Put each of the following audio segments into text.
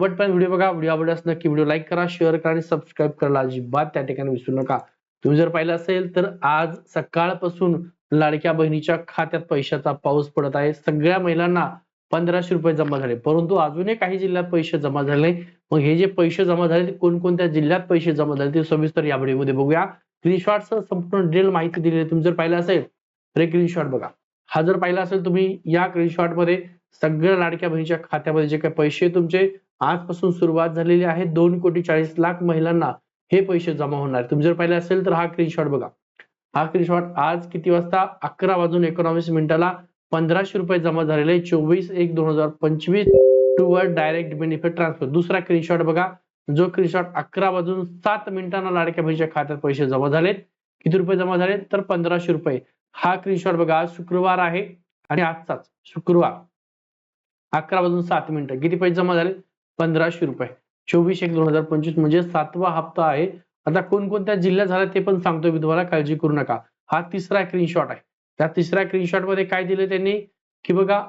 पण व्हिडिओ बघा. व्हिडिओ आवडल्यास नक्की व्हिडिओ लाईक करा, शेअर करा आणि सबस्क्राईब करायला अजिबात त्या ठिकाणी विसरू नका. तुम्ही जर पाहिलं असेल तर आज सकाळपासून लाडक्या बहिणीच्या खात्यात पैशाचा पाऊस पडत आहे. सगळ्या महिलांना 1500 रुपये जमा झाले, परंतु अजूनही काही जिल्ह्यात पैसे जमा झाले नाही. मग हे जे पैसे जमा झाले ते कोणकोणत्या जिल्ह्यात पैसे जमा झाले ते सविस्तर या व्हिडिओमध्ये बघूया. स्क्रीनशॉटसह संपूर्ण डिटेल माहिती दिली आहे. तुम्ही जर पाहिलं असेल तर स्क्रीनशॉट बघा. हा जर पाहिला असेल तुम्ही या स्क्रीनशॉटमध्ये सगळ्या लाडक्या बहिणीच्या खात्यामध्ये जे काही पैसे तुमचे आजपासून सुरुवात झालेली आहे 2,40,00,000 महिलांना हे पैसे जमा होणार. तुम्ही जर पाहिलं असेल तर हा स्क्रीनशॉट बघा. हा स्क्रीनशॉट आज किती वाजता 11:19 1500 रुपये जमा झालेले 24/1/2025 टुवर्ड डायरेक्ट बेनिफिट ट्रान्सफर. दुसरा स्क्रीनशॉट बघा. जो स्क्रीनशॉट 11:07 लाडक्या बहिणीच्या खात्यात पैसे जमा झालेत. किती रुपये जमा झालेत तर 1500 रुपये. हा स्क्रीनशॉट बघा. आज शुक्रवार आहे आणि आजचाच शुक्रवार 11:07 किती पैसे जमा झाले 1500 रुपये. 24/1/2025 म्हणजे 7वा हप्ता आहे. आता कोणकोणत्या जिल्ह्यात झाला ते पण सांगतोय मी तुम्हाला, काळजी करू नका. हा तिसरा स्क्रीनशॉट आहे. त्या तिसऱ्या स्क्रीनशॉट मध्ये काय दिले त्यांनी की बघा,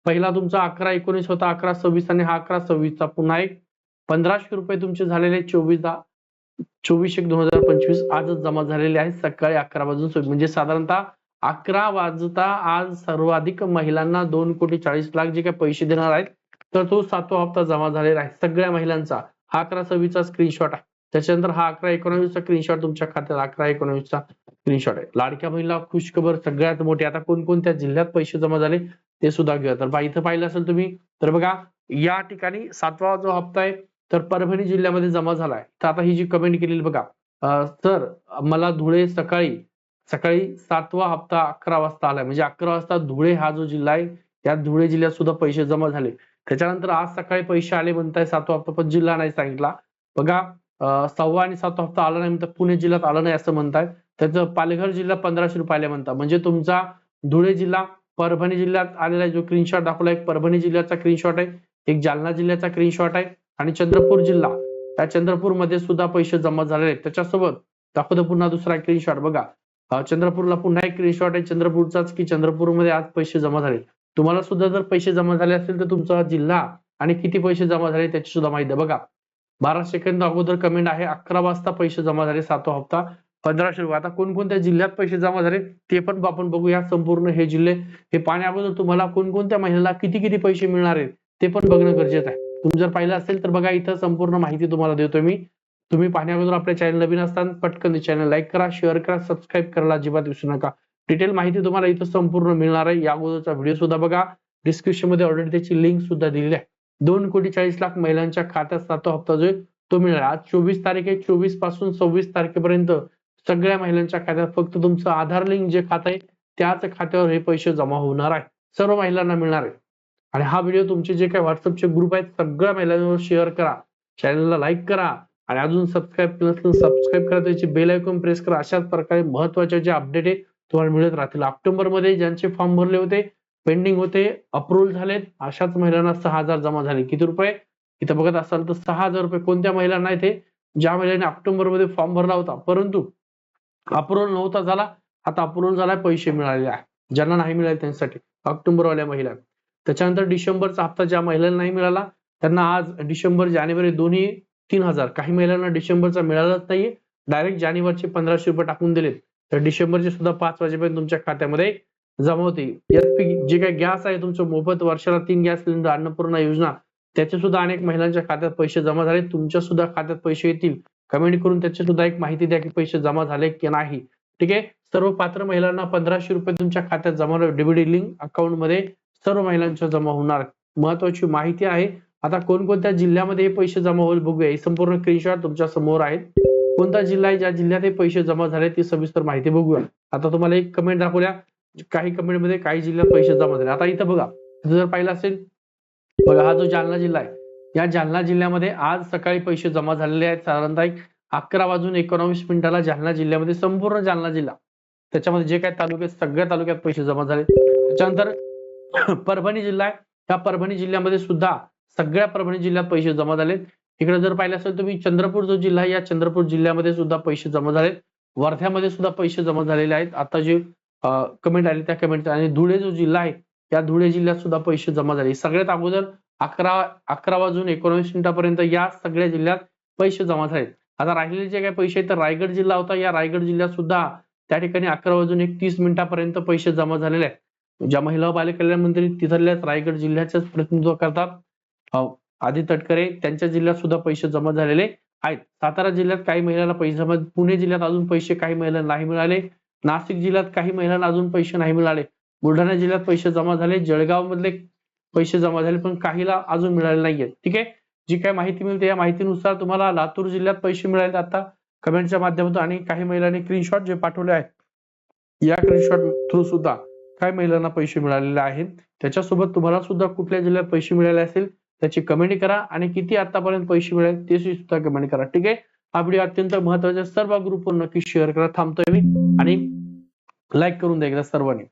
पहिला तुमचा 11/19 होता, 11/26 आणि हा 11/26 चा पुन्हा एक 1500 रुपये तुमचे झालेले 24/1/2025 आजच जमा झालेले आहेत सकाळी 11:26 म्हणजे साधारणतः 11 वाजता आज सर्वाधिक महिलांना 2,40,00,000 जे काही पैसे देणार आहेत तर तो 7वा हप्ता जमा झालेला आहे सगळ्या महिलांचा. हा 11/26 चा स्क्रीनशॉट आहे. त्याच्यानंतर हा 11/19 चा स्क्रीनशॉट तुमच्या खात्यात 11/19 चा स्क्रीनशॉट आहे. लाडक्या महिला खुशखबर सगळ्यात मोठी. आता कोणकोणत्या जिल्ह्यात पैसे जमा झाले ते सुद्धा घेऊया. तर इथं पाहिलं असेल तुम्ही तर बघा, या ठिकाणी 7वा जो हप्ता आहे तर परभणी जिल्ह्यामध्ये जमा झालाय. तर आता ही जी कमेंट केलेली बघा, सर मला धुळे सकाळी 7वा हप्ता 11 वाजता आलाय, म्हणजे 11 वाजता धुळे हा जो जिल्हा आहे त्या धुळे जिल्ह्यात सुद्धा पैसे जमा झाले. त्याच्यानंतर आज सकाळी पैसे आले म्हणताय 7वा हप्ता, पण जिल्हा नाही सांगितला. बघा 6वा आणि 7वा हप्ता आला नाही म्हणतात, पुणे जिल्ह्यात आला नाही असं म्हणताय. त्याचं पालघर जिल्हा 1500 रुपये आले म्हणतात. म्हणजे तुमचा धुळे जिल्हा परभणी जिल्ह्यात आलेला जो स्क्रीनशॉट दाखवला, एक परभणी जिल्ह्याचा स्क्रीनशॉट आहे, एक जालना जिल्ह्याचा स्क्रीनशॉट आहे आणि चंद्रपूर जिल्हा, त्या चंद्रपूर मध्ये सुद्धा पैसे जमा झालेले आहेत. त्याच्यासोबत दाखवतो पुन्हा दुसरा स्क्रीनशॉट बघा. चंद्रपूरला पुन्हा एक स्क्रीनशॉट आहे चंद्रपूरचाच की चंद्रपूरमध्ये आज पैसे जमा झाले. तुम्हाला सुद्धा जर पैसे जमा झाले असतील तर तुमचा जिल्हा आणि किती पैसे जमा झाले त्याची सुद्धा माहिती बघा. 12 सेकंद अगोदर कमेंट आहे 11 वाजता पैसे जमा झाले 7वा हप्ता 1500 रुपये. आता कोणकोणत्या जिल्ह्यात पैसे जमा झाले ते पण आपण बघूया. संपूर्ण हे जिल्हे हे पाहण्याअगोदर तुम्हाला कोणकोणत्या महिन्याला किती किती पैसे मिळणार आहेत ते पण बघणं गरजेचं आहे. तुम्ही जर पाहिलं असेल तर बघा, इथं संपूर्ण माहिती तुम्हाला देतोय मी. तुम्ही पाहण्याअगोदर आपल्या चॅनल नवीन असताना पटकन चॅनल लाईक करा, शेअर करा, सबस्क्राईब करायला अजिबात विसरू नका. डिटेल माहिती तुम्हाला इथं संपूर्ण मिळणार आहे. या अगोदरचा व्हिडिओ सुद्धा बघा, डिस्क्रिप्शन मध्ये ऑलरेडी त्याची लिंक सुद्धा दिलेली आहे. 2,40,00,000 महिलांच्या खात्यात 7वा हप्ता जो तो मिळणार. आज 24 तारीख आहे. 24 पासून 26 तारखेपर्यंत सगळ्या महिलांच्या खात्यात फक्त तुमचं आधार लिंक जे खातं आहे त्याच खात्यावर हे पैसे जमा होणार आहे. सर्व महिलांना मिळणार आहे. आणि हा व्हिडिओ तुमचे जे काही व्हॉट्सअपचे ग्रुप आहेत सगळ्या महिलांवर शेअर करा, चॅनलला लाईक करा आणि अजून सबस्क्राईब केलं नसेल सबस्क्राईब करा, त्याची बेल आयकॉन प्रेस करा. अशाच प्रकारे महत्त्वाचे जे अपडेट आहे तुम्हाला मिळत राहतील. ऑक्टोबर मध्ये ज्यांचे फॉर्म भरले होते, पेंडिंग होते, अप्रूव्हल झालेत, अशाच महिलांना 6,000 जमा झाले. किती रुपये इथं बघत असाल तर 6,000 रुपये. कोणत्या महिलांना आहे ते, ज्या महिलांनी ऑक्टोबर मध्ये फॉर्म भरला होता परंतु अप्रूव्हल नव्हता झाला, आता अप्रूव्हल झाला, पैसे मिळालेले आहे. ज्यांना नाही मिळाले त्यांच्यासाठी ऑक्टोबर वाल्या महिला. त्याच्यानंतर डिसेंबरचा हप्ता ज्या महिलांना नाही मिळाला त्यांना आज डिसेंबर जानेवारी दोन्ही 3,000. काही महिलांना डिसेंबरचा मिळालाच नाहीये, डायरेक्ट जानेवारीचे 1500 रुपये टाकून दिलेत. तर डिसेंबरचे सुद्धा 5 वाजेपर्यंत तुमच्या खात्यामध्ये जमा होतील. जे काही गॅस आहे तुमचं मोफत वर्षाला 3 गॅस सिलेंडर अन्नपूर्णा योजना, त्याचे सुद्धा अनेक महिलांच्या खात्यात पैसे जमा झाले. तुमच्या सुद्धा खात्यात पैसे येतील. कमेंट करून त्याची सुद्धा एक माहिती द्या की पैसे जमा झाले की नाही. ठीक आहे. सर्व पात्र महिलांना 1500 रुपये तुमच्या खात्यात जमा होणार. डीबीटी लिंक अकाउंट मध्ये सर्व महिलांच्या जमा होणार. महत्वाची माहिती आहे. आता कोणकोणत्या जिल्ह्यामध्ये हे पैसे जमा होईल बघूया. हे संपूर्ण स्क्रीनशॉट तुमच्या समोर आहेत. कोणता जिल्हा आहे ज्या जिल्ह्यात हे पैसे जमा झाले ती सविस्तर माहिती बघूया. आता तुम्हाला एक कमेंट दाखवल्या, काही कमेंट मध्ये काही जिल्ह्यात पैसे जमा झाले. आता इथं बघा, जर पाहिलं असेल बघा, हा जो जालना जिल्हा आहे या जालना जिल्ह्यामध्ये आज सकाळी पैसे जमा झालेले आहेत. साधारणतः 11:19 जालना जिल्ह्यामध्ये, संपूर्ण जालना जिल्हा त्याच्यामध्ये जे काही तालुके सगळ्या तालुक्यात पैसे जमा झाले. त्याच्यानंतर परभणी जिल्हा आहे, त्या परभणी जिल्ह्यामध्ये सुद्धा सगळ्या परभणी जिल्ह्यात पैसे जमा झालेत. इकडे जर पाहिलं असेल तुम्ही चंद्रपूर जो जिल्हा आहे या चंद्रपूर जिल्ह्यामध्ये सुद्धा पैसे जमा झालेत. वर्ध्यामध्ये सुद्धा पैसे जमा झालेले आहेत. आता जे कमेंट आली त्या कमेंट. आणि धुळे जो जिल्हा आहे त्या धुळे जिल्ह्यात सुद्धा पैसे जमा झाले. सगळ्यात अगोदर 11 वाजून 19 मिनिटापर्यंत या सगळ्या जिल्ह्यात पैसे जमा झाले. आता राहिलेले जे काही पैसे तर रायगड जिल्हा होता, या रायगड जिल्ह्यात सुद्धा त्या ठिकाणी 11 वाजून 31 मिनिटापर्यंत पैसे जमा झालेले आहेत. ज्या महिला व बालकल्याण मंत्री तिथल्याच रायगड जिल्ह्याचेच प्रतिनिधित्व करतात आदी तटकरे, त्यांच्या जिल्ह्यात सुद्धा पैसे जमा झालेले आहेत. सातारा जिल्ह्यात काही महिलांना पैसे जमा, पुणे जिल्ह्यात अजून पैसे काही महिलांना नाही मिळाले, नाशिक जिल्ह्यात काही महिलांना अजून पैसे नाही मिळाले, बुलढाणा जिल्ह्यात पैसे जमा झाले, जळगाव मधले पैसे जमा झाले पण काहीला अजून मिळाले नाहीये. ठीक आहे, जी काय माहिती मिळते या माहितीनुसार तुम्हाला लातूर जिल्ह्यात पैसे मिळाले आता कमेंटच्या माध्यमातून, आणि काही महिलांनी स्क्रीनशॉट जे पाठवले आहेत या स्क्रीनशॉट थ्रू सुद्धा काही महिलांना पैसे मिळालेले आहेत. त्याच्यासोबत तुम्हाला सुद्धा कुठल्या जिल्ह्यात पैसे मिळाले असेल त्याची कमेंट करा, आणि किती आतापर्यंत पैसे मिळाले ते सुद्धा कमेंट करा. ठीक आहे, हा व्हिडिओ अत्यंत महत्त्वाचा, सर्व ग्रुपवर नक्की शेअर करा. थांबतोय मी, आणि लाईक करून द्या एकदा सर्वांनी.